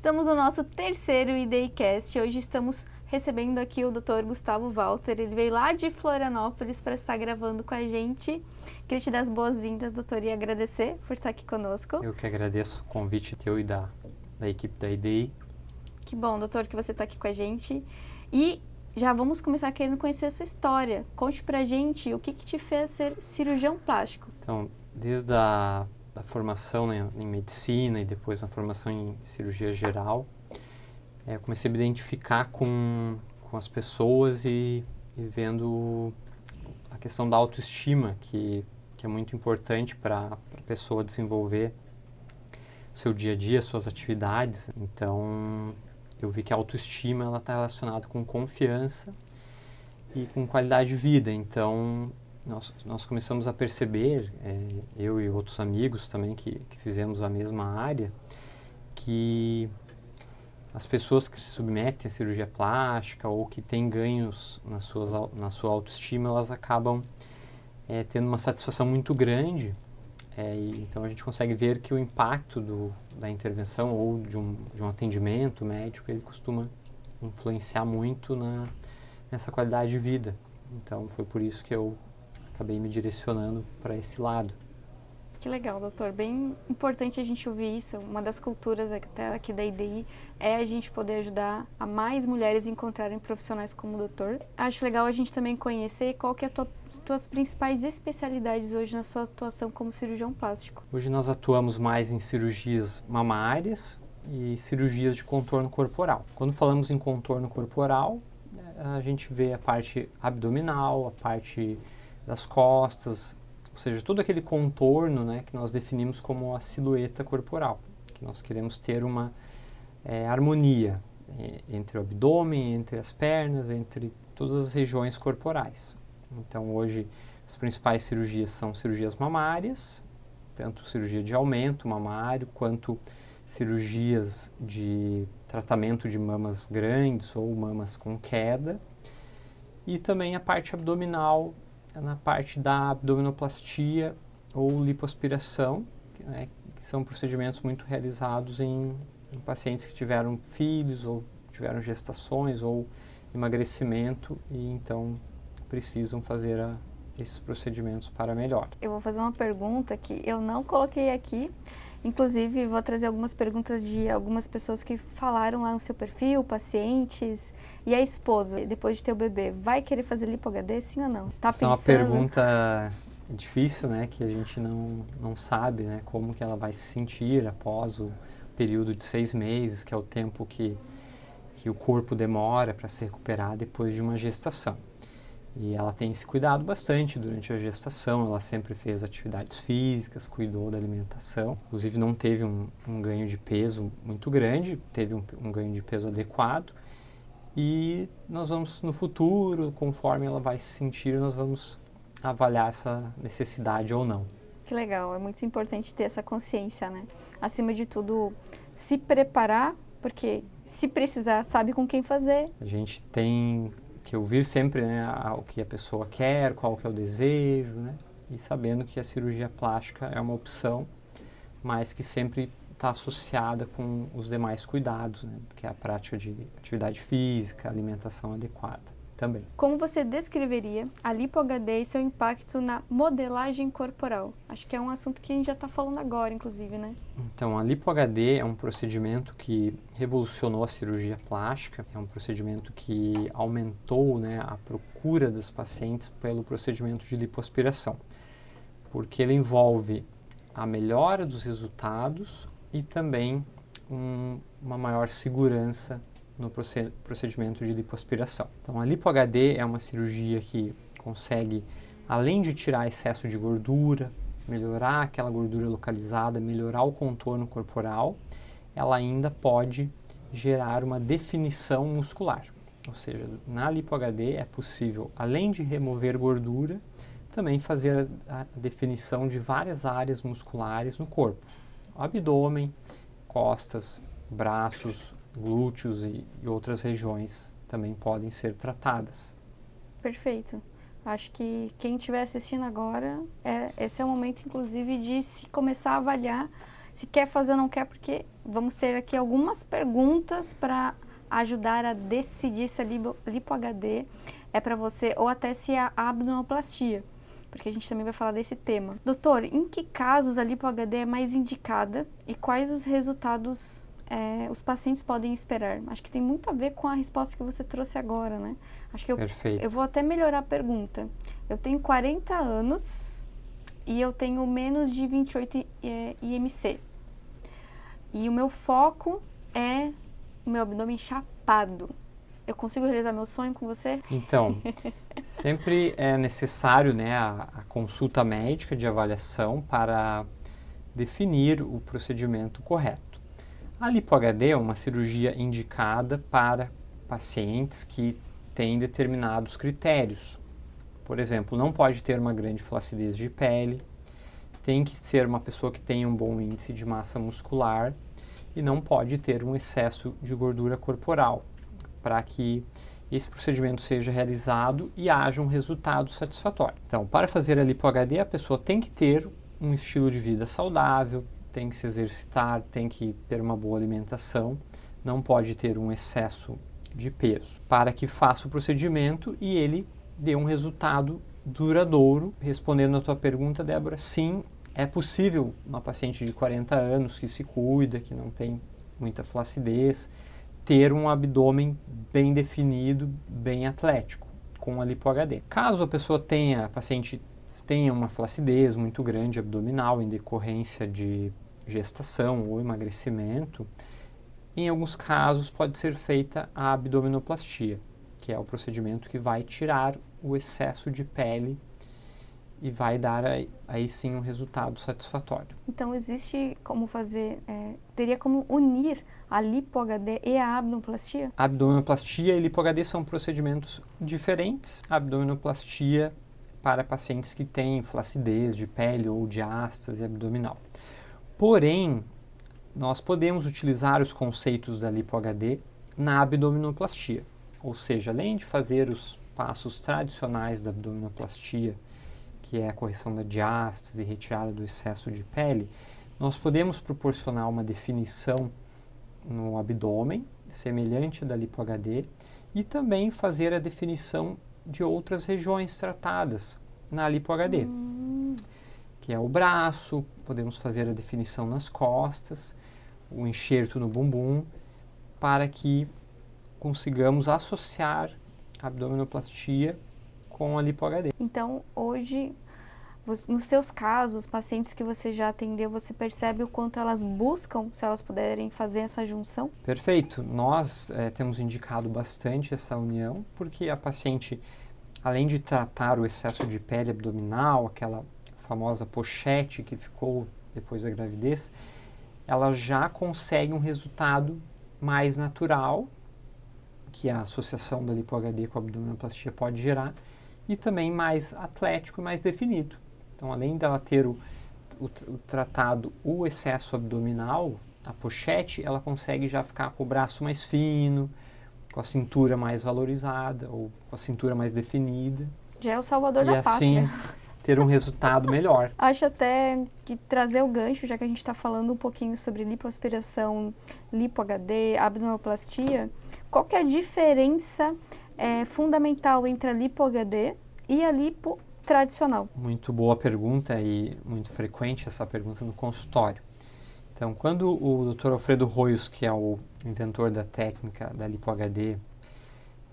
Estamos no nosso terceiro IDIcast. Hoje estamos recebendo aqui o Dr. Gustavo Walter. Ele veio lá de Florianópolis para estar gravando com a gente. Queria te dar as boas-vindas, doutor, e agradecer por estar aqui conosco. Eu que agradeço o convite teu e da equipe da IDI. Que bom, doutor, que você está aqui com a gente. E já vamos começar querendo conhecer a sua história. Conte pra gente o que te fez ser cirurgião plástico. Então, desde a formação, né, em medicina e depois na formação em cirurgia geral, eu comecei a me identificar com as pessoas e vendo a questão da autoestima, que é muito importante para a pessoa desenvolver o seu dia a dia, suas atividades. Então, eu vi que a autoestima está relacionada com confiança e com qualidade de vida. Então, nós começamos a perceber, eu e outros amigos também que fizemos a mesma área, que as pessoas que se submetem à cirurgia plástica ou que têm ganhos na sua autoestima, elas acabam tendo uma satisfação muito grande. Então a gente consegue ver que o impacto da intervenção ou de um atendimento médico, ele costuma influenciar muito nessa qualidade de vida. Então foi por isso que eu acabei me direcionando para esse lado. Que legal, doutor. Bem importante a gente ouvir isso. Uma das culturas até aqui da IDI é a gente poder ajudar a mais mulheres a encontrarem profissionais como o doutor. Acho legal a gente também conhecer qual que é as tuas principais especialidades hoje na sua atuação como cirurgião plástico. Hoje nós atuamos mais em cirurgias mamárias e cirurgias de contorno corporal. Quando falamos em contorno corporal, a gente vê a parte abdominal, a parte das costas, ou seja, todo aquele contorno, né, que nós definimos como a silhueta corporal, que nós queremos ter uma harmonia entre o abdômen, entre as pernas, entre todas as regiões corporais. Então hoje as principais cirurgias são cirurgias mamárias, tanto cirurgia de aumento mamário, quanto cirurgias de tratamento de mamas grandes ou mamas com queda, e também a parte abdominal, na parte da abdominoplastia ou lipoaspiração, que são procedimentos muito realizados em pacientes que tiveram filhos ou tiveram gestações ou emagrecimento e então precisam fazer esses procedimentos para melhor. Eu vou fazer uma pergunta que eu não coloquei aqui. Inclusive, vou trazer algumas perguntas de algumas pessoas que falaram lá no seu perfil, pacientes. E a esposa, depois de ter o bebê, vai querer fazer lipo-HD, sim ou não? Tá Essa pensando? é uma pergunta difícil, né? Que a gente não sabe, né? Como que ela vai se sentir após o período de 6 meses, que é o tempo que o corpo demora para se recuperar depois de uma gestação. E ela tem se cuidado bastante durante a gestação, ela sempre fez atividades físicas, cuidou da alimentação. Inclusive não teve um ganho de peso muito grande, teve um ganho de peso adequado. E nós vamos no futuro, conforme ela vai se sentir, nós vamos avaliar essa necessidade ou não. Que legal, é muito importante ter essa consciência, né? Acima de tudo, se preparar, porque se precisar, sabe com quem fazer. A gente tem que ouvir sempre, né, o que a pessoa quer, qual que é o desejo, né? E sabendo que a cirurgia plástica é uma opção, mas que sempre está associada com os demais cuidados, né? Que é a prática de atividade física, alimentação adequada também. Como você descreveria a lipo-HD e seu impacto na modelagem corporal? Acho que é um assunto que a gente já está falando agora, inclusive, né? Então, a lipo-HD é um procedimento que revolucionou a cirurgia plástica, é um procedimento que aumentou, né, a procura dos pacientes pelo procedimento de lipoaspiração, porque ele envolve a melhora dos resultados e também uma maior segurança no procedimento de lipoaspiração. Então, a lipo-HD é uma cirurgia que consegue, além de tirar excesso de gordura, melhorar aquela gordura localizada, melhorar o contorno corporal, ela ainda pode gerar uma definição muscular. Ou seja, na lipo-HD é possível, além de remover gordura, também fazer a definição de várias áreas musculares no corpo. Abdômen, costas, braços, glúteos e outras regiões também podem ser tratadas. Perfeito. Acho que quem estiver assistindo agora, esse é o momento, inclusive, de se começar a avaliar se quer fazer ou não quer, porque vamos ter aqui algumas perguntas para ajudar a decidir se a lipo-HD é para você ou até se é a abdominoplastia, porque a gente também vai falar desse tema. Doutor, em que casos a lipo-HD é mais indicada e quais os resultados os pacientes podem esperar? Acho que tem muito a ver com a resposta que você trouxe agora, né? Acho que Perfeito. eu vou até melhorar a pergunta. Eu tenho 40 anos e eu tenho menos de 28 IMC. E o meu foco é o meu abdômen chapado. Eu consigo realizar meu sonho com você? Então, sempre é necessário, né, a consulta médica de avaliação para definir o procedimento correto. A lipo-HD é uma cirurgia indicada para pacientes que têm determinados critérios. Por exemplo, não pode ter uma grande flacidez de pele, tem que ser uma pessoa que tenha um bom índice de massa muscular e não pode ter um excesso de gordura corporal, para que esse procedimento seja realizado e haja um resultado satisfatório. Então, para fazer a lipo-HD, a pessoa tem que ter um estilo de vida saudável, tem que se exercitar, tem que ter uma boa alimentação, não pode ter um excesso de peso, para que faça o procedimento e ele dê um resultado duradouro. Respondendo a tua pergunta, Débora, sim, é possível uma paciente de 40 anos que se cuida, que não tem muita flacidez, ter um abdômen bem definido, bem atlético, com a lipo-HD. Caso a paciente tenha uma flacidez muito grande abdominal em decorrência de gestação ou emagrecimento, em alguns casos pode ser feita a abdominoplastia, que é o procedimento que vai tirar o excesso de pele e vai dar aí sim um resultado satisfatório. Então existe como fazer, teria como unir a lipo-HD e a abdominoplastia? A abdominoplastia e lipo-HD são procedimentos diferentes. A abdominoplastia para pacientes que têm flacidez de pele ou diástase abdominal. Porém, nós podemos utilizar os conceitos da lipo-HD na abdominoplastia. Ou seja, além de fazer os passos tradicionais da abdominoplastia, que é a correção da diástase e retirada do excesso de pele, nós podemos proporcionar uma definição no abdômen, semelhante à da lipo-HD, e também fazer a definição de outras regiões tratadas na lipo-HD, que é o braço, podemos fazer a definição nas costas, o enxerto no bumbum, para que consigamos associar a abdominoplastia com a lipo-HD. Então, hoje, nos seus casos, pacientes que você já atendeu, você percebe o quanto elas buscam, se elas puderem fazer essa junção? Perfeito. Nós temos indicado bastante essa união, porque a paciente, além de tratar o excesso de pele abdominal, aquela famosa pochete que ficou depois da gravidez, ela já consegue um resultado mais natural, que a associação da lipo-HD com a abdominoplastia pode gerar, e também mais atlético e mais definido. Então, além dela ter o tratado o excesso abdominal, a pochete, ela consegue já ficar com o braço mais fino, com a cintura mais valorizada ou com a cintura mais definida. Já é o salvador e da assim pátria. Ter um resultado melhor. Acho até que trazer o gancho, já que a gente está falando um pouquinho sobre lipoaspiração, lipo-HD, abdominoplastia, qual que é a diferença fundamental entre a lipo-HD e a lipo tradicional? Muito boa pergunta e muito frequente essa pergunta no consultório. Então, quando o Dr. Alfredo Royos, que é o inventor da técnica da lipo-HD,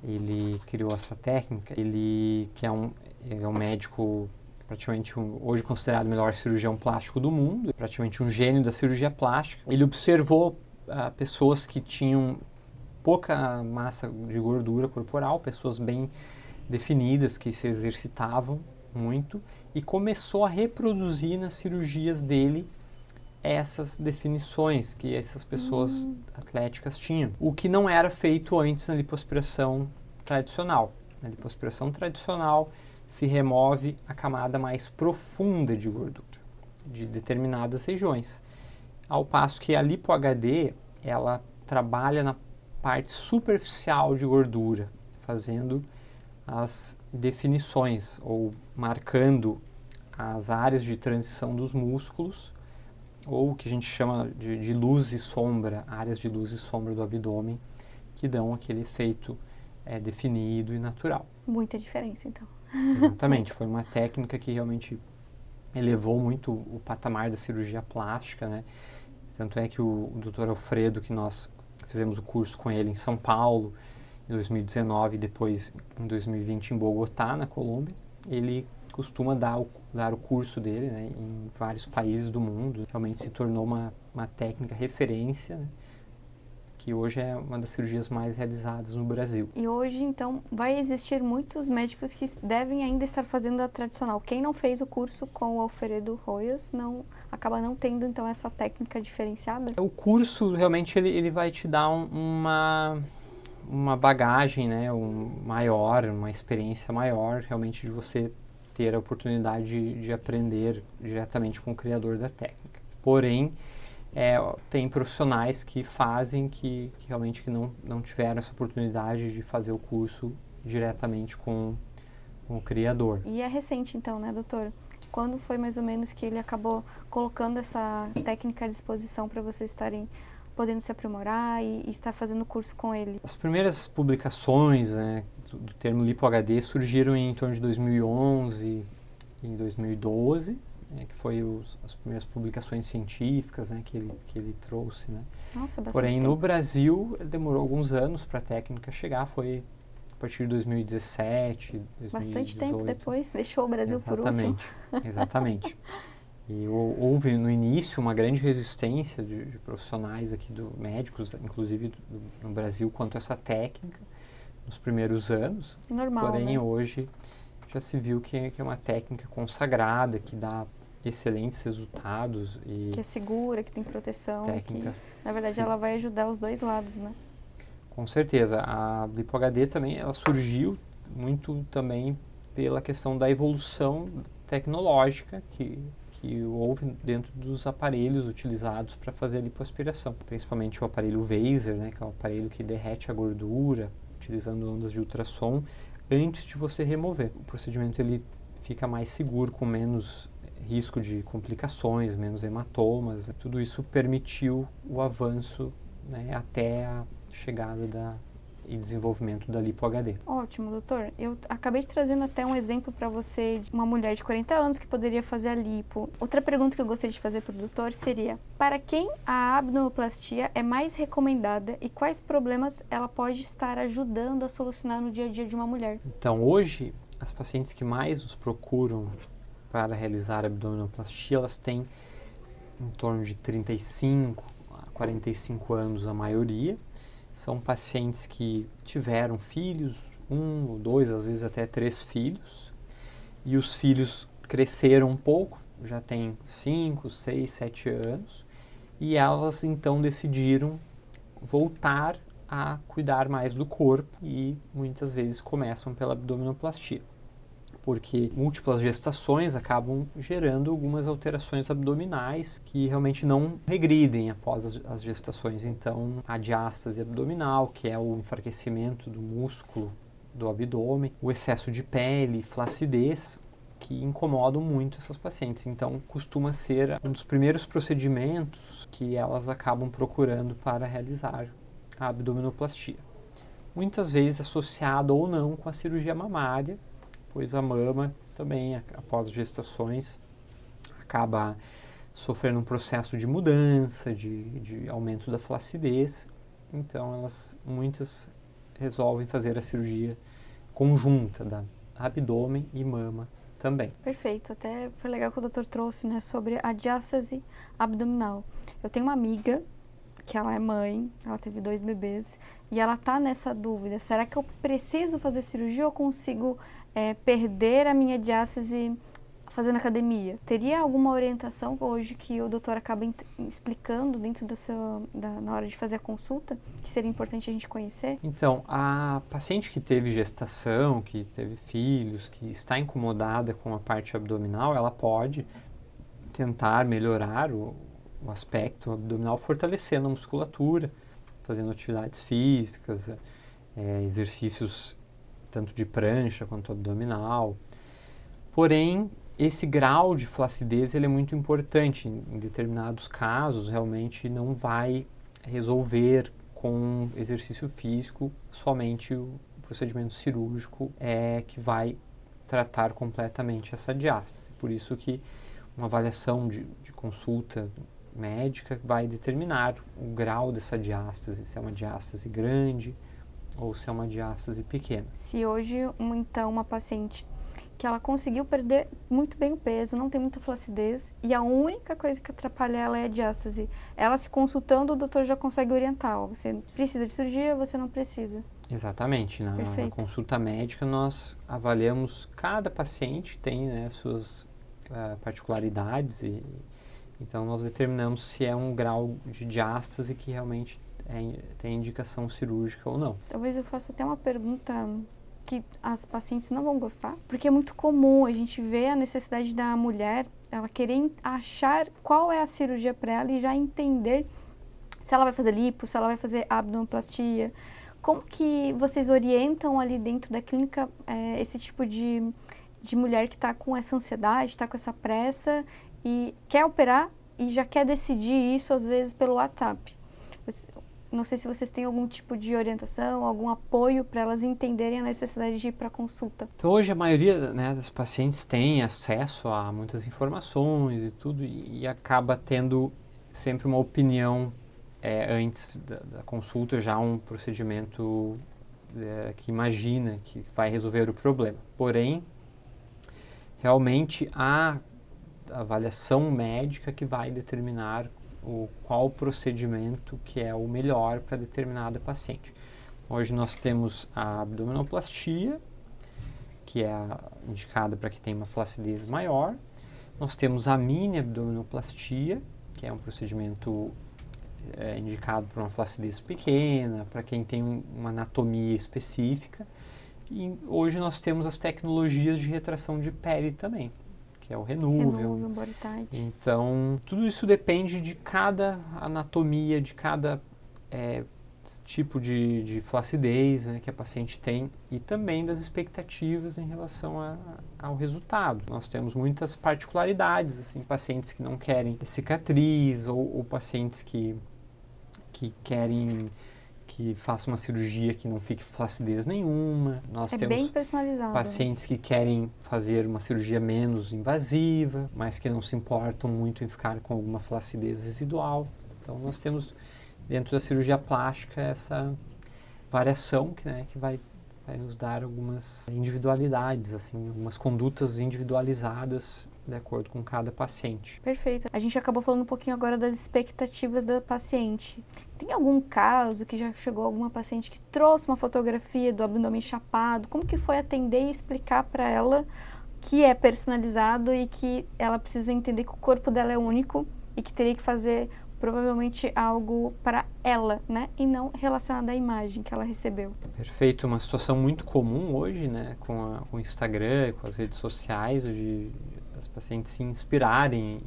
ele criou essa técnica, ele é um médico praticamente hoje considerado o melhor cirurgião plástico do mundo, praticamente um gênio da cirurgia plástica. Ele observou pessoas que tinham pouca massa de gordura corporal, pessoas bem definidas, que se exercitavam muito, e começou a reproduzir nas cirurgias dele essas definições que essas pessoas atléticas tinham. O que não era feito antes na lipoaspiração tradicional. Na lipoaspiração tradicional se remove a camada mais profunda de gordura de determinadas regiões. Ao passo que a lipo-HD, ela trabalha na parte superficial de gordura, fazendo as definições ou marcando as áreas de transição dos músculos ou o que a gente chama de luz e sombra, áreas de luz e sombra do abdômen, que dão aquele efeito definido e natural. Muita diferença, então. Exatamente, foi uma técnica que realmente elevou muito o patamar da cirurgia plástica, né? Tanto é que o Dr. Alfredo, que nós fizemos o curso com ele em São Paulo, em 2019 e depois em 2020 em Bogotá, na Colômbia, ele costuma dar o curso dele, né, em vários países do mundo. Realmente se tornou uma técnica referência, né, que hoje é uma das cirurgias mais realizadas no Brasil. E hoje, então, vai existir muitos médicos que devem ainda estar fazendo a tradicional. Quem não fez o curso com o Alfredo Royos acaba não tendo, então, essa técnica diferenciada? O curso, realmente, ele vai te dar uma bagagem, né, maior, uma experiência maior, realmente, de você ter a oportunidade de aprender diretamente com o criador da técnica. Porém, tem profissionais que fazem que realmente que não tiveram essa oportunidade de fazer o curso diretamente com o criador. E é recente então, né, doutor? Quando foi mais ou menos que ele acabou colocando essa técnica à disposição para vocês estarem podendo se aprimorar e estar fazendo o curso com ele? As primeiras publicações, né, do termo lipo-HD surgiram em torno de 2011 e em 2012, que foi as primeiras publicações científicas, né, que ele trouxe, né. Nossa, bastante Porém, tempo. no Brasil, demorou alguns anos para a técnica chegar, foi a partir de 2017, 2018. Bastante tempo depois, deixou o Brasil por último. Exatamente. E houve no início uma grande resistência de profissionais aqui, médicos, inclusive no Brasil, quanto a essa técnica, nos primeiros anos. Normal, Porém, né? hoje já se viu que é uma técnica consagrada, que dá excelentes resultados. E que é segura, que tem proteção. técnica, Na verdade, sim. ela vai ajudar os dois lados, né? Com certeza. A lipo-HD também, ela surgiu muito também pela questão da evolução tecnológica que houve dentro dos aparelhos utilizados para fazer a lipoaspiração. Principalmente o aparelho Vaser, né, que é o aparelho que derrete a gordura, utilizando ondas de ultrassom, antes de você remover. O procedimento ele fica mais seguro, com menos risco de complicações, menos hematomas. Tudo isso permitiu o avanço, né, até a chegada e desenvolvimento da lipo-HD. Ótimo, doutor. Eu acabei trazendo até um exemplo para você de uma mulher de 40 anos que poderia fazer a lipo. Outra pergunta que eu gostaria de fazer para o doutor seria: para quem a abdominoplastia é mais recomendada e quais problemas ela pode estar ajudando a solucionar no dia a dia de uma mulher? Então, hoje, as pacientes que mais nos procuram para realizar a abdominoplastia, elas têm em torno de 35 a 45 anos a maioria. São pacientes que tiveram filhos, 1 ou 2, às vezes até 3 filhos, e os filhos cresceram um pouco, já têm 5, 6, 7 anos, e elas então decidiram voltar a cuidar mais do corpo e muitas vezes começam pela abdominoplastia, porque múltiplas gestações acabam gerando algumas alterações abdominais que realmente não regridem após as gestações. Então, a diástase abdominal, que é o enfraquecimento do músculo do abdômen, o excesso de pele, flacidez, que incomodam muito essas pacientes. Então, costuma ser um dos primeiros procedimentos que elas acabam procurando para realizar a abdominoplastia. Muitas vezes associado ou não com a cirurgia mamária, pois a mama também, após gestações, acaba sofrendo um processo de mudança, de aumento da flacidez. Então, muitas resolvem fazer a cirurgia conjunta da abdômen e mama também. Perfeito. Até foi legal que o doutor trouxe, né, sobre a diástase abdominal. Eu tenho uma amiga que ela é mãe, ela teve 2 bebês, e ela tá nessa dúvida: será que eu preciso fazer cirurgia ou consigo perder a minha diástase fazendo academia? Teria alguma orientação hoje que o doutor acaba explicando dentro na hora de fazer a consulta, que seria importante a gente conhecer? Então, a paciente que teve gestação, que teve filhos, que está incomodada com a parte abdominal, ela pode tentar melhorar o aspecto abdominal fortalecendo a musculatura, fazendo atividades físicas, exercícios tanto de prancha quanto abdominal. Porém, esse grau de flacidez ele é muito importante. Em determinados casos, realmente não vai resolver com exercício físico, somente o procedimento cirúrgico é que vai tratar completamente essa diástase. Por isso que uma avaliação de consulta médica vai determinar o grau dessa diástase, se é uma diástase grande ou se é uma diástase pequena. Se hoje, então, uma paciente que ela conseguiu perder muito bem o peso, não tem muita flacidez, e a única coisa que atrapalha ela é a diástase. Ela se consultando, o doutor já consegue orientar, ó, você precisa de cirurgia, você não precisa. Exatamente. Na consulta médica, nós avaliamos cada paciente, tem, né, suas particularidades, então nós determinamos se é um grau de diástase que realmente tem indicação cirúrgica ou não. Talvez eu faça até uma pergunta que as pacientes não vão gostar, porque é muito comum a gente ver a necessidade da mulher, ela querer achar qual é a cirurgia para ela e já entender se ela vai fazer lipo, se ela vai fazer abdominoplastia. Como que vocês orientam ali dentro da clínica esse tipo de mulher que está com essa ansiedade, está com essa pressa e quer operar e já quer decidir isso às vezes pelo WhatsApp? Não sei se vocês têm algum tipo de orientação, algum apoio para elas entenderem a necessidade de ir para consulta. Então, hoje a maioria, né, das pacientes tem acesso a muitas informações e tudo e acaba tendo sempre uma opinião antes da consulta, já um procedimento que imagina que vai resolver o problema. Porém, realmente a avaliação médica que vai determinar qual procedimento que é o melhor para determinada paciente. Hoje nós temos a abdominoplastia, que é indicada para quem tem uma flacidez maior. Nós temos a mini abdominoplastia, que é um procedimento indicado para uma flacidez pequena, para quem tem uma anatomia específica. E hoje nós temos as tecnologias de retração de pele também, que é o Renuvium, Body Tight. Então, tudo isso depende de cada anatomia, de cada tipo de flacidez, né, que a paciente tem e também das expectativas em relação ao resultado. Nós temos muitas particularidades, assim, pacientes que não querem cicatriz ou pacientes que querem que faça uma cirurgia que não fique flacidez nenhuma. Nós temos bem personalizado. Pacientes que querem fazer uma cirurgia menos invasiva, mas que não se importam muito em ficar com alguma flacidez residual. Então, nós temos dentro da cirurgia plástica essa variação que vai nos dar algumas individualidades, assim, algumas condutas individualizadas de acordo com cada paciente. Perfeito. A gente acabou falando um pouquinho agora das expectativas da paciente. Tem algum caso que já chegou alguma paciente que trouxe uma fotografia do abdômen chapado? Como que foi atender e explicar para ela que é personalizado e que ela precisa entender que o corpo dela é único e que teria que fazer provavelmente algo para ela, né? E não relacionado à imagem que ela recebeu. Perfeito. Uma situação muito comum hoje, né? Com o Instagram, com as redes sociais, de as pacientes se inspirarem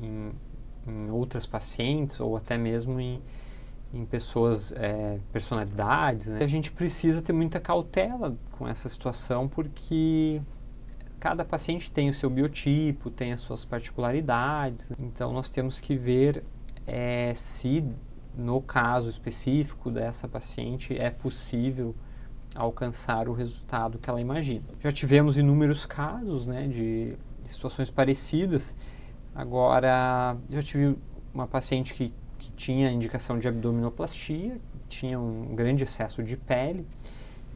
em outras pacientes ou até mesmo em pessoas, personalidades, né? A gente precisa ter muita cautela com essa situação porque cada paciente tem o seu biotipo, tem as suas particularidades, então nós temos que ver se no caso específico dessa paciente é possível alcançar o resultado que ela imagina. Já tivemos inúmeros casos, né, de situações parecidas. Agora, já tive uma paciente que tinha indicação de abdominoplastia, tinha um grande excesso de pele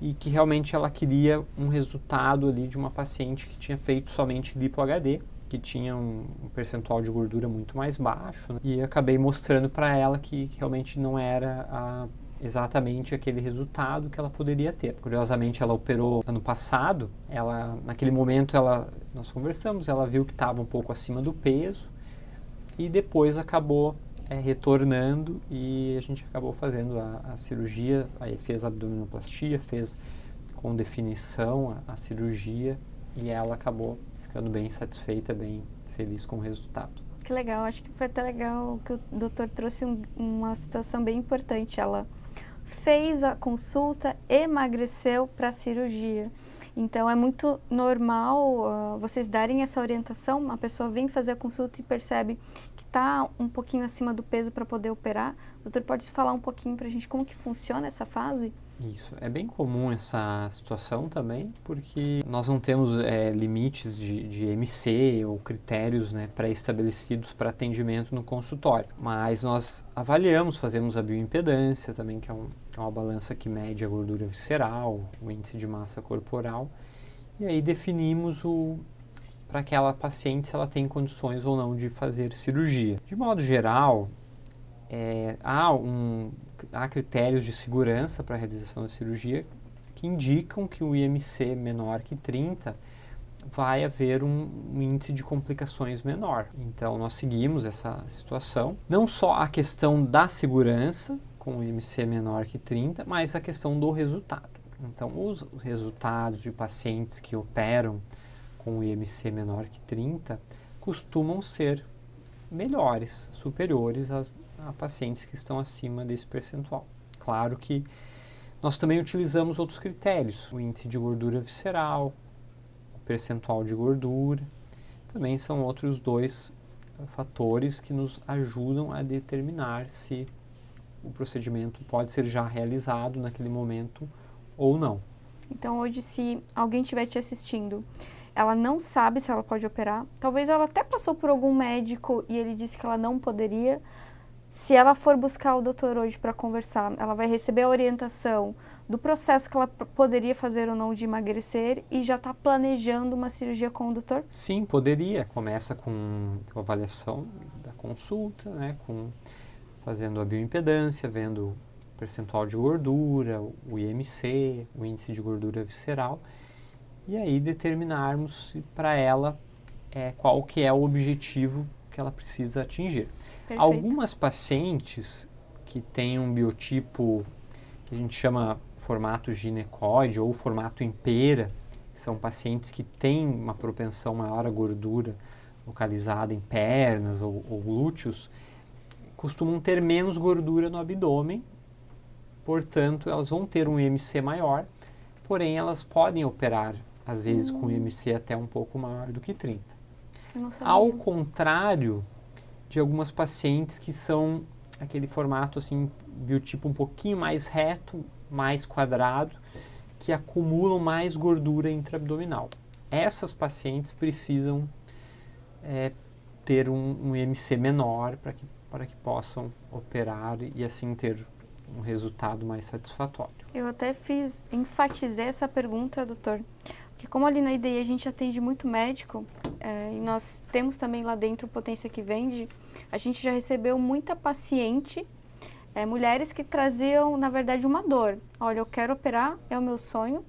e que realmente ela queria um resultado ali de uma paciente que tinha feito somente lipo HD, que tinha um percentual de gordura muito mais baixo, né? E acabei mostrando para ela que realmente não era exatamente aquele resultado que ela poderia ter. Curiosamente, ela operou ano passado, naquele momento nós conversamos, ela viu que estava um pouco acima do peso e depois acabou retornando e a gente acabou fazendo a cirurgia, aí fez a abdominoplastia, fez com definição a cirurgia e ela acabou ficando bem satisfeita, bem feliz com o resultado. Que legal, acho que foi até legal que o doutor trouxe uma situação bem importante. Ela fez a consulta, emagreceu para a cirurgia. Então, é muito normal vocês darem essa orientação, a pessoa vem fazer a consulta e percebe que está um pouquinho acima do peso para poder operar. O doutor pode falar um pouquinho para a gente como que funciona essa fase? Isso, é bem comum essa situação também, porque nós não temos limites de MC ou critérios, né, pré-estabelecidos para atendimento no consultório, mas nós avaliamos, fazemos a bioimpedância também, que é uma balança que mede a gordura visceral, o índice de massa corporal, e aí definimos para aquela paciente se ela tem condições ou não de fazer cirurgia. De modo geral, há critérios de segurança para a realização da cirurgia que indicam que o IMC menor que 30 vai haver um índice de complicações menor. Então, nós seguimos essa situação. Não só a questão da segurança com o IMC menor que 30, mas a questão do resultado. Então, os resultados de pacientes que operam com o IMC menor que 30 costumam ser melhores, superiores a pacientes que estão acima desse percentual. Claro que nós também utilizamos outros critérios, o índice de gordura visceral, o percentual de gordura, também são outros dois fatores que nos ajudam a determinar se o procedimento pode ser já realizado naquele momento ou não. Então, hoje, se alguém estiver te assistindo, ela não sabe se ela pode operar, talvez ela até passou por algum médico e ele disse que ela não poderia. Se ela for buscar o doutor hoje para conversar, ela vai receber a orientação do processo que ela poderia fazer ou não de emagrecer e já está planejando uma cirurgia com o doutor? Sim, poderia. Começa com a avaliação da consulta, né, fazendo a bioimpedância, vendo o percentual de gordura, o IMC, o índice de gordura visceral, e aí determinarmos para ela qual que é o objetivo que ela precisa atingir. Perfeito. Algumas pacientes que têm um biotipo que a gente chama formato ginecoide ou formato em pera, que são pacientes que têm uma propensão maior à gordura localizada em pernas ou glúteos, costumam ter menos gordura no abdômen, portanto elas vão ter um IMC maior, porém elas podem operar às vezes com IMC até um pouco maior do que 30. Ao contrário de algumas pacientes que são aquele formato assim, biotipo um pouquinho mais reto, mais quadrado, que acumulam mais gordura intraabdominal. Essas pacientes precisam ter um IMC menor para que possam operar e assim ter um resultado mais satisfatório. Eu até enfatizei essa pergunta, doutor, porque como ali na IDI a gente atende muito médico, e nós temos também lá dentro Potência que Vende, a gente já recebeu muita paciente, mulheres que traziam, na verdade, uma dor. Olha, eu quero operar, é o meu sonho.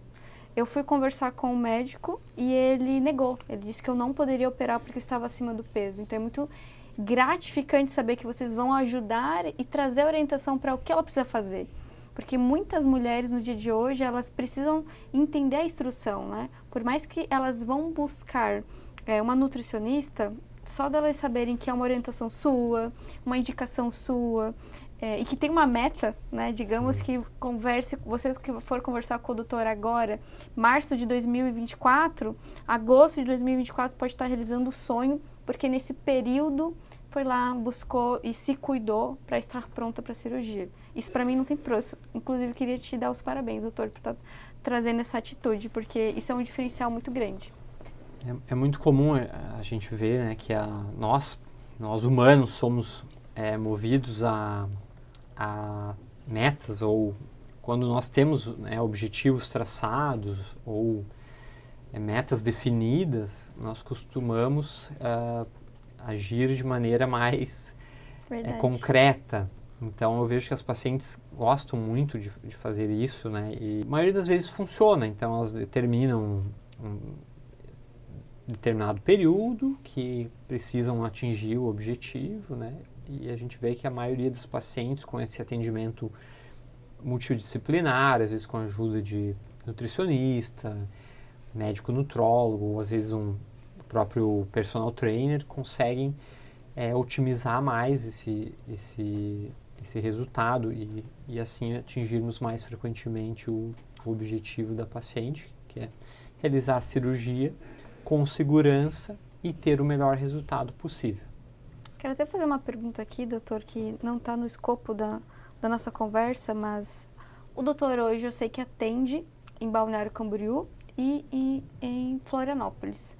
Eu fui conversar com o médico e ele negou. Ele disse que eu não poderia operar porque eu estava acima do peso. Então é muito gratificante saber que vocês vão ajudar e trazer orientação para o que ela precisa fazer. Porque muitas mulheres no dia de hoje, elas precisam entender a instrução, né? Por mais que elas vão buscar uma nutricionista, só delas saberem que é uma orientação sua, uma indicação sua, e que tem uma meta, né? Digamos Sim. que vocês que for conversar com o doutor agora, março de 2024, agosto de 2024 pode estar realizando o sonho, porque nesse período foi lá, buscou e se cuidou para estar pronta para a cirurgia. Isso para mim não tem preço. Inclusive, queria te dar os parabéns, doutor, por estar trazendo essa atitude, porque isso é um diferencial muito grande. É muito comum a gente ver, né, que nós humanos somos movidos a metas, ou quando nós temos objetivos traçados ou metas definidas, nós costumamos agir de maneira mais concreta. Então eu vejo que as pacientes gostam muito de fazer isso, né? E a maioria das vezes funciona. Então elas determinam um determinado período que precisam atingir o objetivo, né? E a gente vê que a maioria dos pacientes com esse atendimento multidisciplinar, às vezes com a ajuda de nutricionista, médico nutrólogo, ou às vezes um próprio personal trainer, conseguem otimizar mais esse resultado e assim atingirmos mais frequentemente o objetivo da paciente, que é realizar a cirurgia com segurança e ter o melhor resultado possível. Quero até fazer uma pergunta aqui, doutor, que não está no escopo da nossa conversa, mas o doutor hoje eu sei que atende em Balneário Camboriú e em Florianópolis.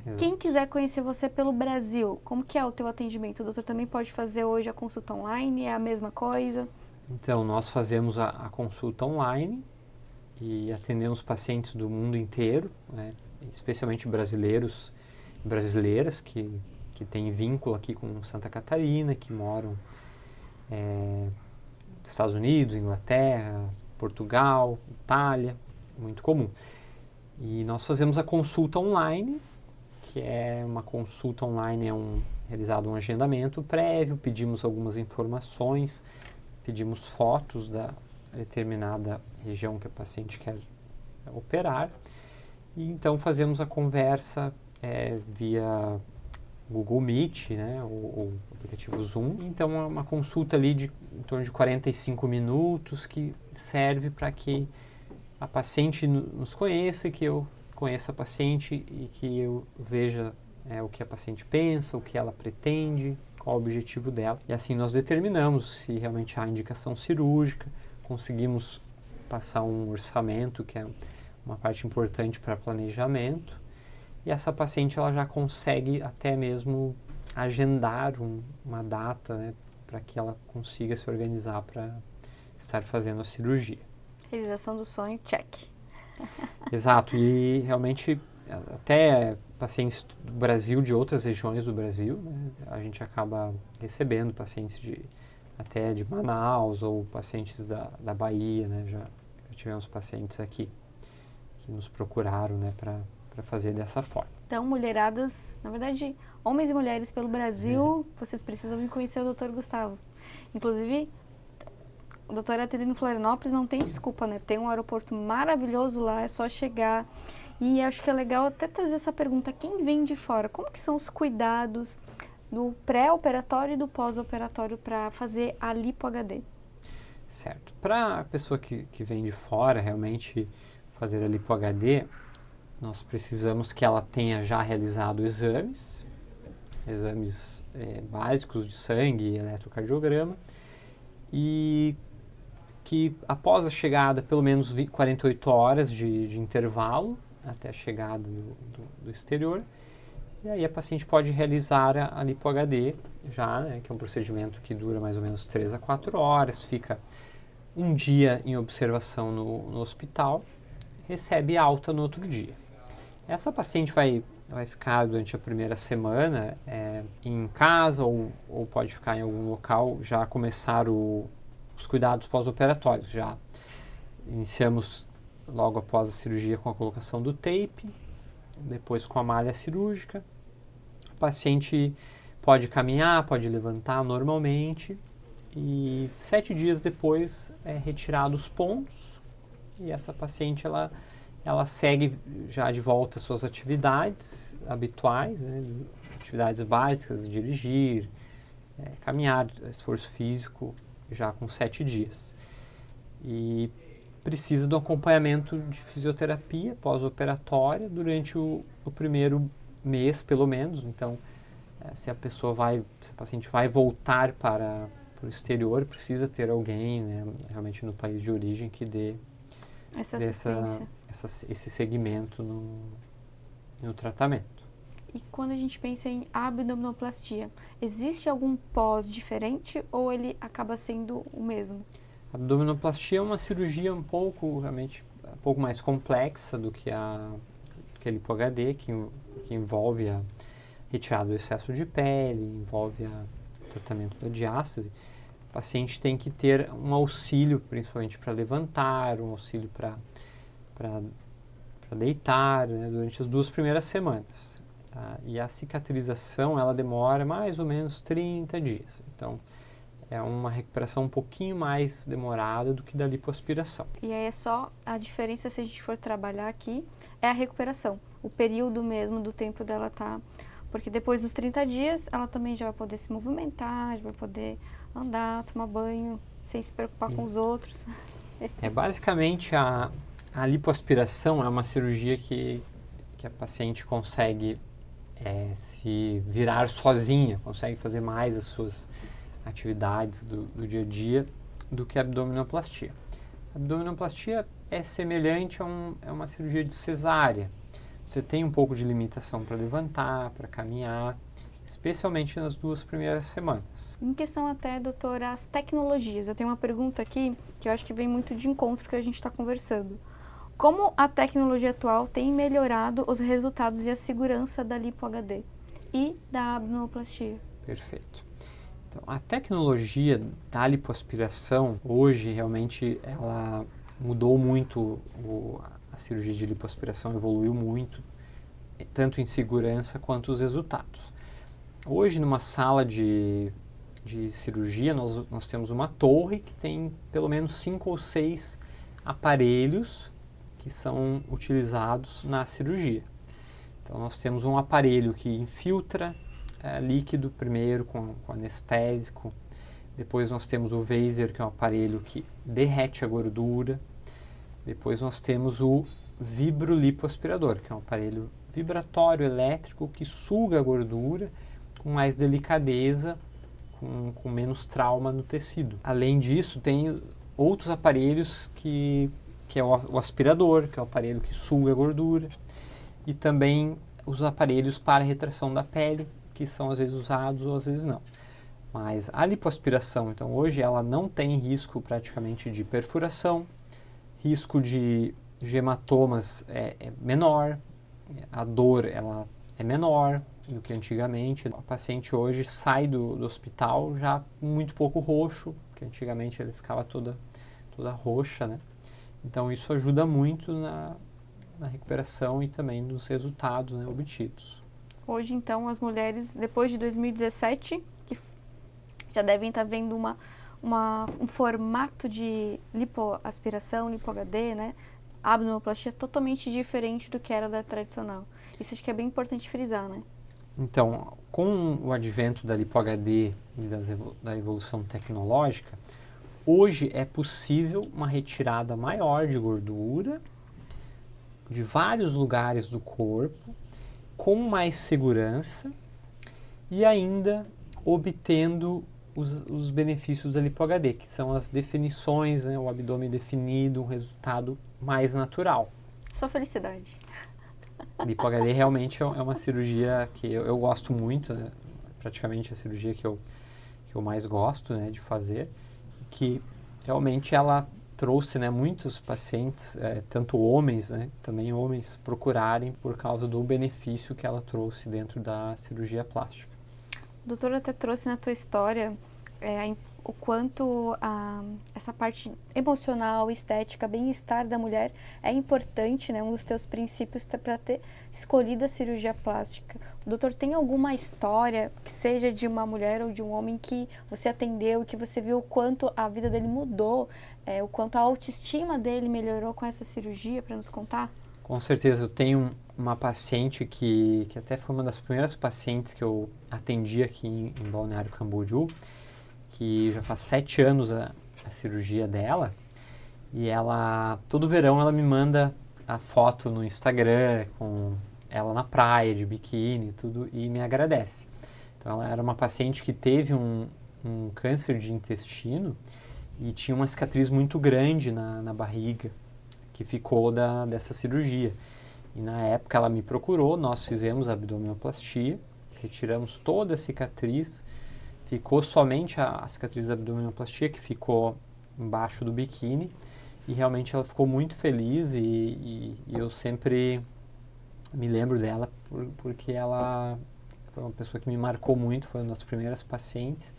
Exato. Quem quiser conhecer você pelo Brasil, como que é o teu atendimento? O doutor também pode fazer hoje a consulta online? É a mesma coisa? Então, nós fazemos a consulta online e atendemos pacientes do mundo inteiro, né, especialmente brasileiros e brasileiras que têm vínculo aqui com Santa Catarina, que moram nos Estados Unidos, Inglaterra, Portugal, Itália, muito comum. E nós fazemos a consulta online, que é uma consulta online, realizado um agendamento prévio, pedimos algumas informações, pedimos fotos da determinada região que a paciente quer operar e então fazemos a conversa via Google Meet, né, ou aplicativo Zoom. Então é uma consulta ali de em torno de 45 minutos que serve para que a paciente nos conheça, que eu conheça a paciente e que eu veja o que a paciente pensa, o que ela pretende, qual o objetivo dela. E assim nós determinamos se realmente há indicação cirúrgica, conseguimos passar um orçamento, que é uma parte importante para planejamento, e essa paciente ela já consegue até mesmo agendar uma data, né, para que ela consiga se organizar para estar fazendo a cirurgia. Realização do sonho, check. Exato, e realmente até pacientes do Brasil, de outras regiões do Brasil, né, a gente acaba recebendo pacientes até de Manaus ou pacientes da Bahia, né, já tivemos pacientes aqui que nos procuraram, né, para fazer dessa forma. Então, mulheradas, na verdade, homens e mulheres pelo Brasil, vocês precisam vir conhecer o Dr. Gustavo. Inclusive, o doutor atendendo em Florianópolis não tem desculpa, né? Tem um aeroporto maravilhoso lá, é só chegar. E acho que é legal até trazer essa pergunta, quem vem de fora, como que são os cuidados do pré-operatório e do pós-operatório para fazer a lipo-HD? Certo. Para a pessoa que vem de fora realmente fazer a lipo-HD, nós precisamos que ela tenha já realizado exames básicos de sangue, eletrocardiograma, e que após a chegada, pelo menos 48 horas de intervalo até a chegada do exterior, e aí a paciente pode realizar a lipo-HD já, né, que é um procedimento que dura mais ou menos 3 a 4 horas, fica um dia em observação no hospital, recebe alta no outro dia. Essa paciente vai ficar durante a primeira semana em casa ou pode ficar em algum local, já começar os cuidados pós-operatórios. Já iniciamos logo após a cirurgia com a colocação do tape, depois com a malha cirúrgica. A paciente pode caminhar, pode levantar normalmente e 7 dias depois é retirado os pontos e essa paciente ela segue já de volta às suas atividades habituais, né, atividades básicas, dirigir, caminhar, esforço físico, já com 7 dias. E precisa do acompanhamento de fisioterapia pós-operatória durante o primeiro mês, pelo menos. Então, se a paciente vai voltar para o exterior, precisa ter alguém, né, realmente no país de origem que dê esse segmento no tratamento. E quando a gente pensa em abdominoplastia, existe algum pós diferente ou ele acaba sendo o mesmo? A abdominoplastia é uma cirurgia um pouco mais complexa do que a lipo-HD, que envolve a retirada do excesso de pele, envolve o tratamento da diástase. O paciente tem que ter um auxílio, principalmente para levantar, um auxílio para deitar, né, durante as 2 primeiras semanas. Tá? E a cicatrização, ela demora mais ou menos 30 dias. Então, é uma recuperação um pouquinho mais demorada do que da lipoaspiração. E aí é só a diferença, se a gente for trabalhar aqui, é a recuperação. O período mesmo do tempo dela tá... Porque depois dos 30 dias, ela também já vai poder se movimentar, já vai poder andar, tomar banho, sem se preocupar com os outros. Basicamente, a A lipoaspiração é uma cirurgia que a paciente consegue se virar sozinha, consegue fazer mais as suas atividades do dia a dia do que a abdominoplastia. A abdominoplastia é semelhante a uma cirurgia de cesárea. Você tem um pouco de limitação para levantar, para caminhar, especialmente nas 2 primeiras semanas. Em questão até, doutora, as tecnologias. Eu tenho uma pergunta aqui que eu acho que vem muito de encontro com o que a gente está conversando. Como a tecnologia atual tem melhorado os resultados e a segurança da lipo-HD e da abdominoplastia? Perfeito. Então, a tecnologia da lipoaspiração, hoje, realmente, ela mudou muito, a cirurgia de lipoaspiração evoluiu muito, tanto em segurança quanto os resultados. Hoje, numa sala de cirurgia, nós temos uma torre que tem pelo menos 5 ou 6 aparelhos que são utilizados na cirurgia. Então, nós temos um aparelho que infiltra líquido primeiro com anestésico. Depois nós temos o Vaser, que é um aparelho que derrete a gordura. Depois nós temos o vibrolipoaspirador, que é um aparelho vibratório elétrico que suga a gordura com mais delicadeza, com menos trauma no tecido. Além disso, tem outros aparelhos que é o aspirador, que é o aparelho que suga a gordura, e também os aparelhos para retração da pele, que são às vezes usados ou às vezes não. Mas a lipoaspiração, então hoje ela não tem risco praticamente de perfuração, risco de hematomas é menor, a dor ela é menor do que antigamente. A paciente hoje sai do hospital já muito pouco roxo, porque antigamente ele ficava toda roxa, né? Então isso ajuda muito na recuperação e também nos resultados, né, obtidos. Hoje, então, as mulheres, depois de 2017, que já devem estar vendo um formato de lipoaspiração, lipo-HD, né? A abdominoplastia totalmente diferente do que era da tradicional. Isso acho que é bem importante frisar, né? Então, com o advento da lipo-HD e da evolução tecnológica, hoje é possível uma retirada maior de gordura de vários lugares do corpo, com mais segurança e ainda obtendo os benefícios da lipo-HD, que são as definições, né, o abdômen definido, um resultado mais natural. Só felicidade. Lipo-HD realmente é uma cirurgia que eu gosto muito, né, praticamente a cirurgia que eu mais gosto, né, de fazer, que realmente ela trouxe, né, muitos pacientes, tanto homens, né, também homens, procurarem por causa do benefício que ela trouxe dentro da cirurgia plástica. O doutor até trouxe na tua história o quanto essa parte emocional, estética, bem-estar da mulher é importante, né, um dos teus princípios para ter escolhido a cirurgia plástica. O doutor tem alguma história, que seja de uma mulher ou de um homem, que você atendeu, que você viu o quanto a vida dele mudou, o quanto a autoestima dele melhorou com essa cirurgia, para nos contar? Com certeza, eu tenho uma paciente que até foi uma das primeiras pacientes que eu atendi aqui em Balneário Camboriú, que já faz 7 anos a cirurgia dela, e ela, todo verão, ela me manda a foto no Instagram com ela na praia, de biquíni e tudo, e me agradece. Então, ela era uma paciente que teve um câncer de intestino e tinha uma cicatriz muito grande na barriga, que ficou dessa cirurgia. E na época ela me procurou, nós fizemos a abdominoplastia, retiramos toda a cicatriz, ficou somente a cicatriz da abdominoplastia, que ficou embaixo do biquíni, e realmente ela ficou muito feliz e eu sempre me lembro dela porque ela foi uma pessoa que me marcou muito, foi uma das primeiras pacientes,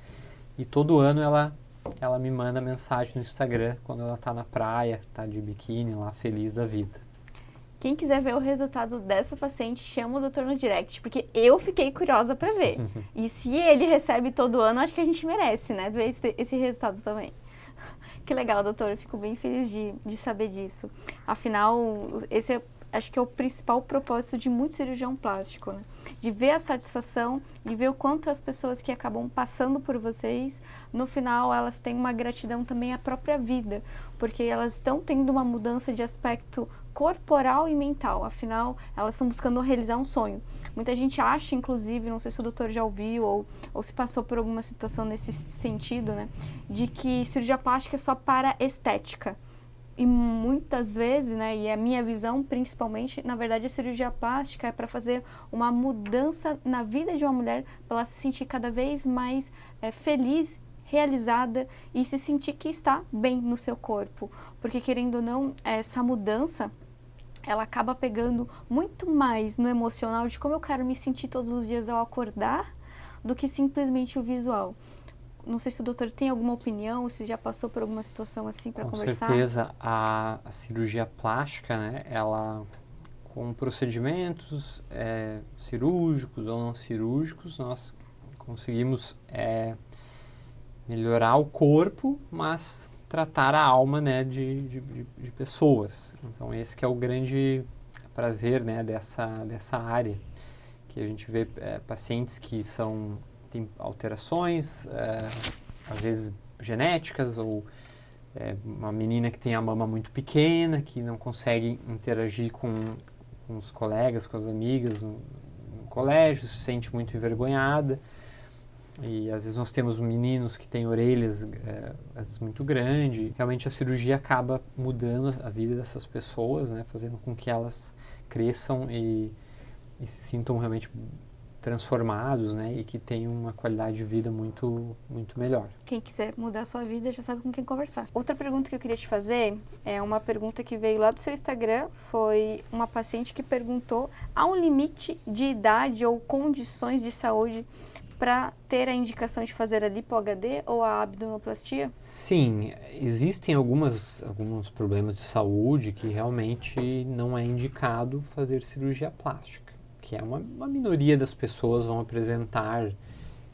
e todo ano ela me manda mensagem no Instagram quando ela tá na praia, tá de biquíni lá, feliz da vida. Quem quiser ver o resultado dessa paciente, chama o doutor no direct, porque eu fiquei curiosa para ver. E se ele recebe todo ano, acho que a gente merece, né, ver esse resultado também. Que legal, doutor, eu fico bem feliz de saber disso. Afinal, esse acho que é o principal propósito de muito cirurgião plástico, né? De ver a satisfação e ver o quanto as pessoas que acabam passando por vocês, no final elas têm uma gratidão também à própria vida, porque elas estão tendo uma mudança de aspecto corporal e mental, afinal elas estão buscando realizar um sonho. Muita gente acha, inclusive, não sei se o doutor já ouviu ou se passou por alguma situação nesse sentido, né, de que cirurgia plástica é só para estética. E muitas vezes, né, e a minha visão principalmente, na verdade a cirurgia plástica é para fazer uma mudança na vida de uma mulher, para ela se sentir cada vez mais feliz, realizada e se sentir que está bem no seu corpo. Porque querendo ou não, essa mudança, ela acaba pegando muito mais no emocional de como eu quero me sentir todos os dias ao acordar, do que simplesmente o visual. Não sei se o doutor tem alguma opinião, ou se já passou por alguma situação assim para conversar. Com certeza, a cirurgia plástica, né, ela, com procedimentos cirúrgicos ou não cirúrgicos, nós conseguimos melhorar o corpo, mas tratar a alma, né, de pessoas. Então esse que é o grande prazer, né, dessa área, que a gente vê pacientes que têm alterações, às vezes genéticas, ou uma menina que tem a mama muito pequena, que não consegue interagir com os colegas, com as amigas no colégio, se sente muito envergonhada. E às vezes nós temos meninos que têm orelhas às vezes muito grandes. Realmente a cirurgia acaba mudando a vida dessas pessoas, né, fazendo com que elas cresçam e se sintam realmente transformados, né, e que tenham uma qualidade de vida muito, muito melhor. Quem quiser mudar a sua vida já sabe com quem conversar. Outra pergunta que eu queria te fazer é uma pergunta que veio lá do seu Instagram. Foi uma paciente que perguntou: há um limite de idade ou condições de saúde para ter a indicação de fazer a lipo-HD ou a abdominoplastia? Sim, existem alguns problemas de saúde que realmente não é indicado fazer cirurgia plástica, que é uma minoria das pessoas vão apresentar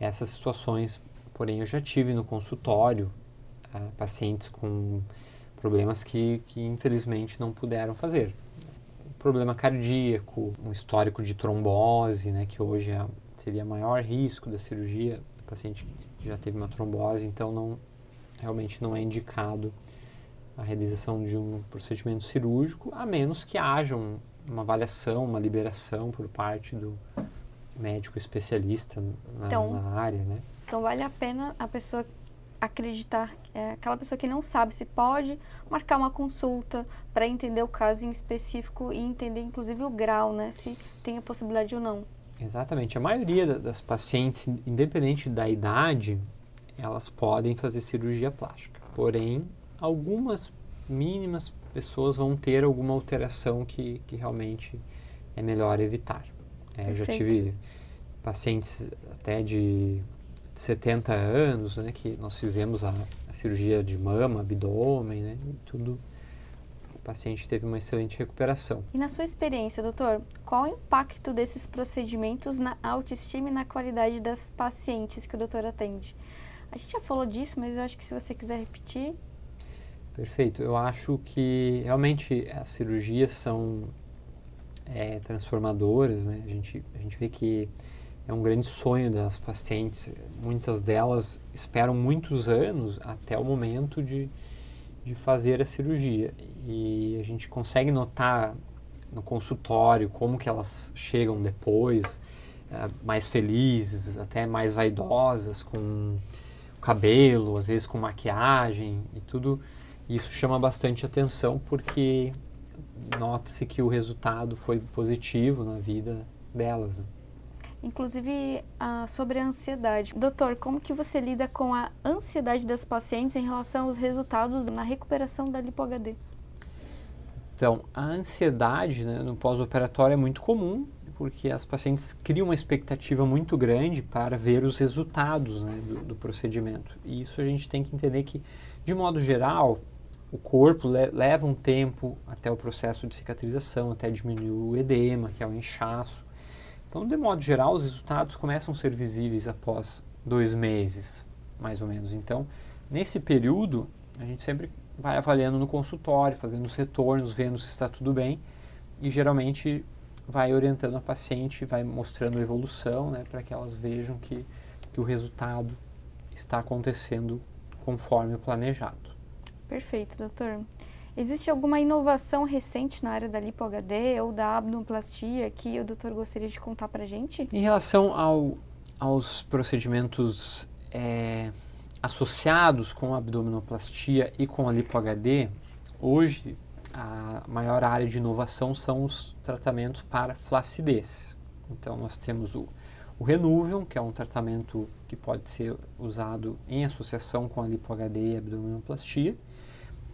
essas situações. Porém, eu já tive no consultório pacientes com problemas que infelizmente não puderam fazer. Problema cardíaco, um histórico de trombose, né, que hoje seria maior risco da cirurgia, o paciente que já teve uma trombose, então realmente não é indicado a realização de um procedimento cirúrgico, a menos que haja uma avaliação, uma liberação por parte do médico especialista na área, né? Então vale a pena a pessoa acreditar, aquela pessoa que não sabe se pode marcar uma consulta para entender o caso em específico e entender inclusive o grau, né, se tem a possibilidade ou não. Exatamente. A maioria das pacientes, independente da idade, elas podem fazer cirurgia plástica. Porém, algumas mínimas pessoas vão ter alguma alteração que realmente é melhor evitar. Eu já tive pacientes até de 70 anos, né, que nós fizemos a cirurgia de mama, abdômen, né, e tudo. O paciente teve uma excelente recuperação. E na sua experiência, doutor, qual o impacto desses procedimentos na autoestima e na qualidade das pacientes que o doutor atende? A gente já falou disso, mas eu acho que se você quiser repetir... Perfeito. Eu acho que realmente as cirurgias são transformadoras, né? A gente vê que é um grande sonho das pacientes. Muitas delas esperam muitos anos até o momento de fazer a cirurgia. E a gente consegue notar no consultório como que elas chegam depois, mais felizes, até mais vaidosas, com o cabelo, às vezes com maquiagem e tudo. Isso chama bastante atenção porque nota-se que o resultado foi positivo na vida delas, né? Inclusive, sobre a ansiedade. Doutor, como que você lida com a ansiedade das pacientes em relação aos resultados na recuperação da lipo-HD? Então, a ansiedade, né, no pós-operatório é muito comum, porque as pacientes criam uma expectativa muito grande para ver os resultados, né, do procedimento. E isso a gente tem que entender que, de modo geral, o corpo leva um tempo até o processo de cicatrização, até diminuir o edema, que é o inchaço. Então, de modo geral, os resultados começam a ser visíveis após 2 meses, mais ou menos. Então, nesse período, a gente sempre vai avaliando no consultório, fazendo os retornos, vendo se está tudo bem. e geralmente vai orientando a paciente, vai mostrando a evolução, né, para que elas vejam que o resultado está acontecendo conforme o planejado. Perfeito, doutor. Existe alguma inovação recente na área da lipo-HD ou da abdominoplastia que o doutor gostaria de contar para a gente? Em relação aos procedimentos associados com a abdominoplastia e com a lipo-HD, hoje a maior área de inovação são os tratamentos para flacidez. Então nós temos o Renuvium, que é um tratamento que pode ser usado em associação com a lipo-HD e a abdominoplastia.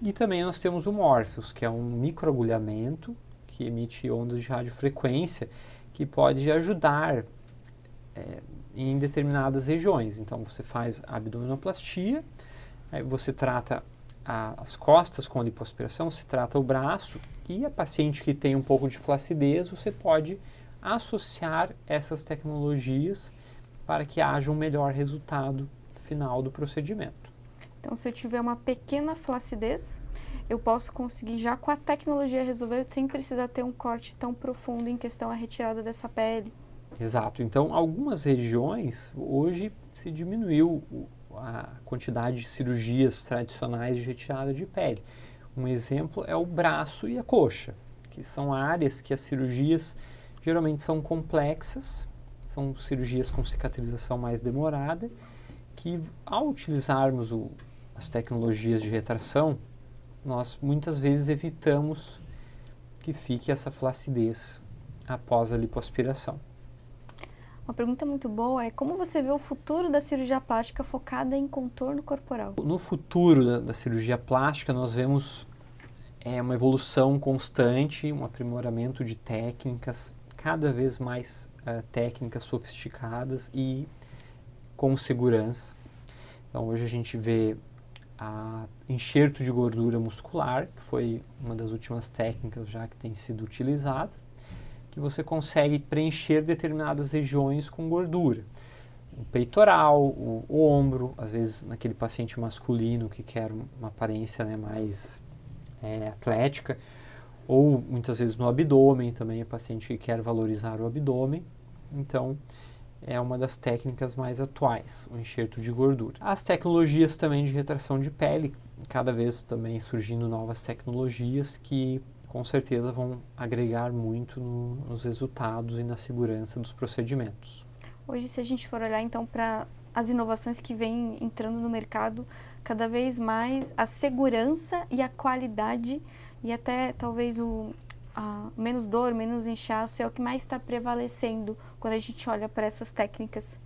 E também nós temos o Morpheus, que é um microagulhamento que emite ondas de radiofrequência que pode ajudar em determinadas regiões. Então você faz a abdominoplastia, aí você trata as costas com a lipoaspiração, você trata o braço, e a paciente que tem um pouco de flacidez, você pode associar essas tecnologias para que haja um melhor resultado final do procedimento. Então, se eu tiver uma pequena flacidez, eu posso conseguir já com a tecnologia resolver sem precisar ter um corte tão profundo em questão à retirada dessa pele. Exato. Então, algumas regiões, hoje se diminuiu a quantidade de cirurgias tradicionais de retirada de pele. Um exemplo é o braço e a coxa, que são áreas que as cirurgias geralmente são complexas, são cirurgias com cicatrização mais demorada, que ao utilizarmos as tecnologias de retração, nós muitas vezes evitamos que fique essa flacidez após a lipoaspiração. Uma pergunta muito boa é como você vê o futuro da cirurgia plástica focada em contorno corporal? No futuro da cirurgia plástica, nós vemos uma evolução constante, um aprimoramento de técnicas, cada vez mais técnicas sofisticadas e com segurança. Então, hoje a gente vê enxerto de gordura muscular, que foi uma das últimas técnicas já que tem sido utilizada, que você consegue preencher determinadas regiões com gordura. O peitoral, o ombro, às vezes naquele paciente masculino que quer uma aparência, né, mais atlética, ou muitas vezes no abdômen também, o paciente que quer valorizar o abdômen. Então, é uma das técnicas mais atuais, o enxerto de gordura. As tecnologias também de retração de pele, cada vez também surgindo novas tecnologias que com certeza vão agregar muito nos resultados e na segurança dos procedimentos. Hoje, se a gente for olhar então para as inovações que vêm entrando no mercado, cada vez mais a segurança e a qualidade e até talvez menos dor, menos inchaço é o que mais está prevalecendo quando a gente olha para essas técnicas.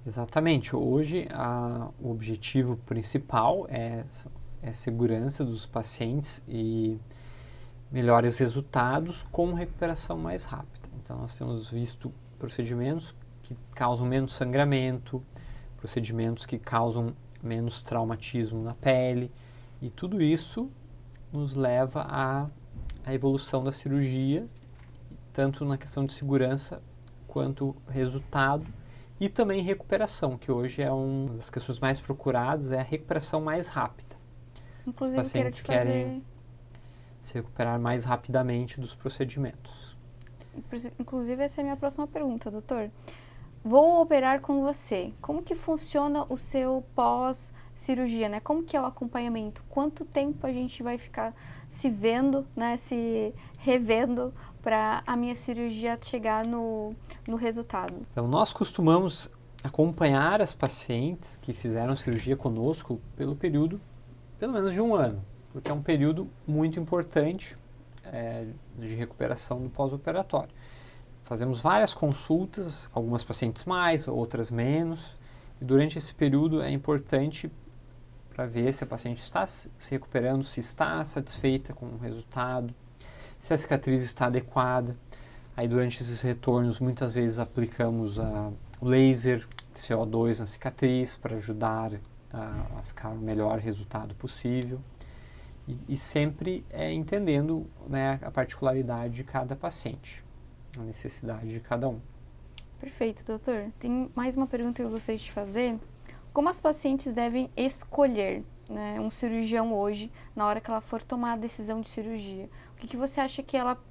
Exatamente. Hoje o objetivo principal é a segurança dos pacientes e melhores resultados com recuperação mais rápida. Então nós temos visto procedimentos que causam menos sangramento, procedimentos que causam menos traumatismo na pele, e tudo isso nos leva à evolução da cirurgia, tanto na questão de segurança quanto resultado e também recuperação, que hoje é uma das questões mais procuradas, é a recuperação mais rápida. Inclusive, os pacientes querem se recuperar mais rapidamente dos procedimentos. Inclusive, essa é a minha próxima pergunta, doutor. Vou operar com você. Como que funciona o seu pós-cirurgia, né? Como que é o acompanhamento? Quanto tempo a gente vai ficar se vendo, né? Se revendo para a minha cirurgia chegar no resultado? Então, nós costumamos acompanhar as pacientes que fizeram cirurgia conosco pelo período, pelo menos de 1 ano, porque é um período muito importante de recuperação do pós-operatório. Fazemos várias consultas, algumas pacientes mais, outras menos, e durante esse período é importante para ver se a paciente está se recuperando, se está satisfeita com o resultado, se a cicatriz está adequada. Aí durante esses retornos muitas vezes aplicamos o laser CO2 na cicatriz para ajudar a ficar o melhor resultado possível. E sempre entendendo, né, a particularidade de cada paciente, a necessidade de cada um. Perfeito, doutor. Tem mais uma pergunta que eu gostaria de fazer. Como as pacientes devem escolher, né, um cirurgião hoje, na hora que ela for tomar a decisão de cirurgia? O que você acha que ela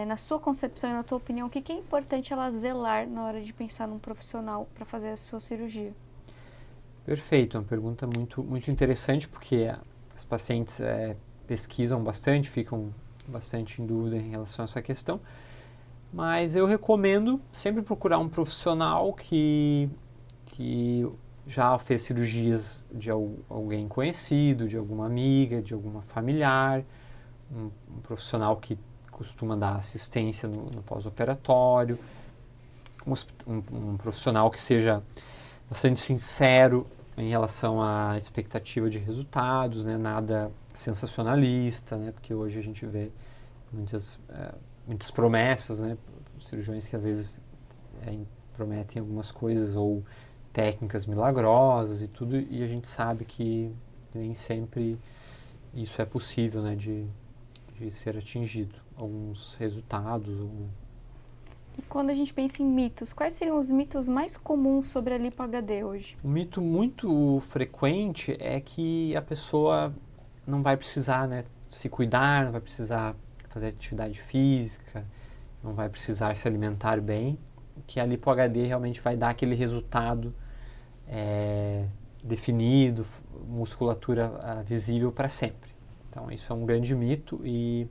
na sua concepção e na tua opinião, o que é importante ela zelar na hora de pensar num profissional para fazer a sua cirurgia? Perfeito, é uma pergunta muito interessante, porque as pacientes pesquisam bastante, ficam bastante em dúvida em relação a essa questão, mas eu recomendo sempre procurar um profissional que já fez cirurgias de alguém conhecido, de alguma amiga, de alguma familiar, um profissional que costuma dar assistência no pós-operatório, um profissional que seja bastante sincero em relação à expectativa de resultados, né? Nada sensacionalista, né? Porque hoje a gente vê muitas promessas, né? Cirurgiões que às vezes prometem algumas coisas ou técnicas milagrosas e tudo, e a gente sabe que nem sempre isso é possível, né? De ser atingido. Alguns resultados. E quando a gente pensa em mitos, quais seriam os mitos mais comuns sobre a lipo-HD hoje? Um mito muito frequente é que a pessoa não vai precisar, né, se cuidar, não vai precisar fazer atividade física, não vai precisar se alimentar bem, que a lipo-HD realmente vai dar aquele resultado definido, musculatura visível para sempre. Então isso é um grande mito e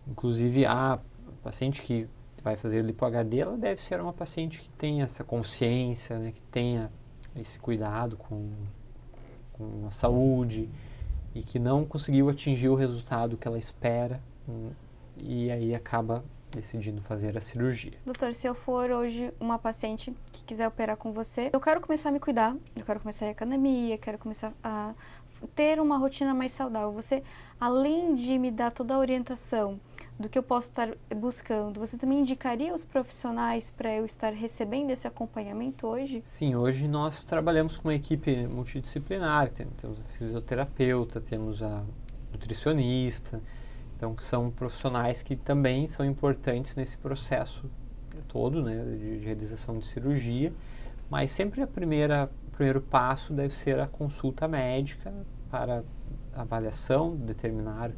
inclusive a paciente que vai fazer lipo-HD, ela deve ser uma paciente que tenha essa consciência, né, que tenha esse cuidado com a saúde e que não conseguiu atingir o resultado que ela espera e aí acaba decidindo fazer a cirurgia. Doutor, se eu for hoje uma paciente que quiser operar com você, eu quero começar a me cuidar, eu quero começar a ir à academia, quero começar a ter uma rotina mais saudável. Você, além de me dar toda a orientação do que eu posso estar buscando, você também indicaria os profissionais para eu estar recebendo esse acompanhamento hoje? Sim, hoje nós trabalhamos com uma equipe multidisciplinar, temos a fisioterapeuta, temos a nutricionista, então que são profissionais que também são importantes nesse processo todo, né, de realização de cirurgia, mas sempre o primeiro passo deve ser a consulta médica para avaliação, determinar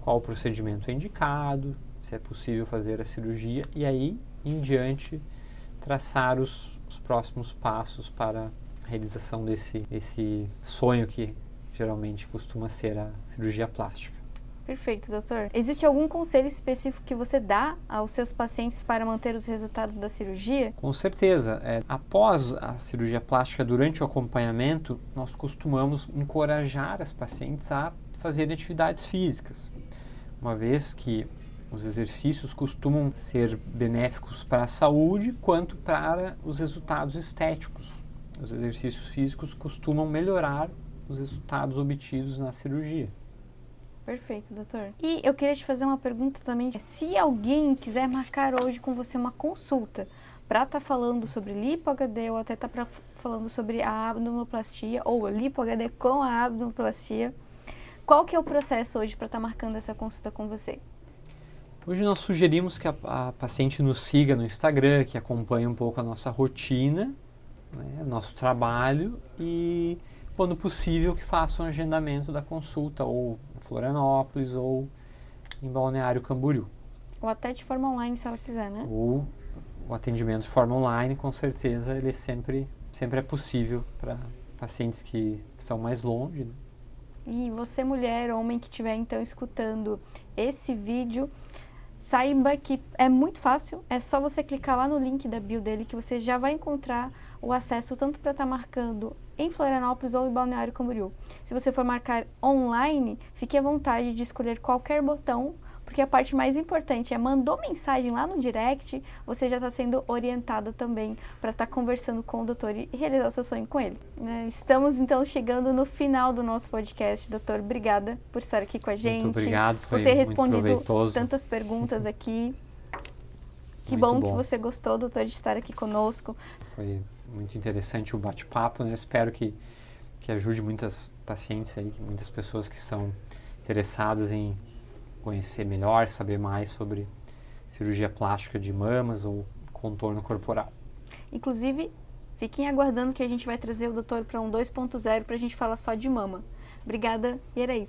qual procedimento é indicado, se é possível fazer a cirurgia e aí em diante traçar os próximos passos para a realização desse sonho que geralmente costuma ser a cirurgia plástica. Perfeito, doutor. Existe algum conselho específico que você dá aos seus pacientes para manter os resultados da cirurgia? Com certeza. Após a cirurgia plástica, durante o acompanhamento, nós costumamos encorajar as pacientes a fazerem atividades físicas, uma vez que os exercícios costumam ser benéficos para a saúde quanto para os resultados estéticos. Os exercícios físicos costumam melhorar os resultados obtidos na cirurgia. Perfeito, doutor. E eu queria te fazer uma pergunta também. Se alguém quiser marcar hoje com você uma consulta para estar falando sobre lipo-HD ou até estar falando sobre a abdominoplastia ou lipo-HD com a abdominoplastia, qual que é o processo hoje para estar marcando essa consulta com você? Hoje nós sugerimos que a paciente nos siga no Instagram, que acompanhe um pouco a nossa rotina, né, nosso trabalho e, quando possível, que faça um agendamento da consulta ou em Florianópolis ou em Balneário Camboriú. Ou até de forma online, se ela quiser, né? Ou o atendimento de forma online, com certeza, ele sempre é possível para pacientes que estão mais longe, né? E você, mulher, homem que estiver então escutando esse vídeo, saiba que é muito fácil, é só você clicar lá no link da bio dele que você já vai encontrar o acesso tanto para estar marcando em Florianópolis ou em Balneário Camboriú. Se você for marcar online, fique à vontade de escolher qualquer botão, porque a parte mais importante é mandou mensagem lá no direct, você já está sendo orientada também para estar conversando com o doutor e realizar o seu sonho com ele. Estamos então chegando no final do nosso podcast, doutor. Obrigada por estar aqui com a gente. Muito obrigado, foi por ter muito respondido proveitoso. tantas perguntas aqui. Que Muito bom bom que você gostou, doutor, de estar aqui conosco. Foi muito interessante o bate-papo, né? Espero que ajude muitas pacientes aí, muitas pessoas que são interessadas em conhecer melhor, saber mais sobre cirurgia plástica de mamas ou contorno corporal. Inclusive, fiquem aguardando que a gente vai trazer o doutor para um 2.0 para a gente falar só de mama. Obrigada e era isso.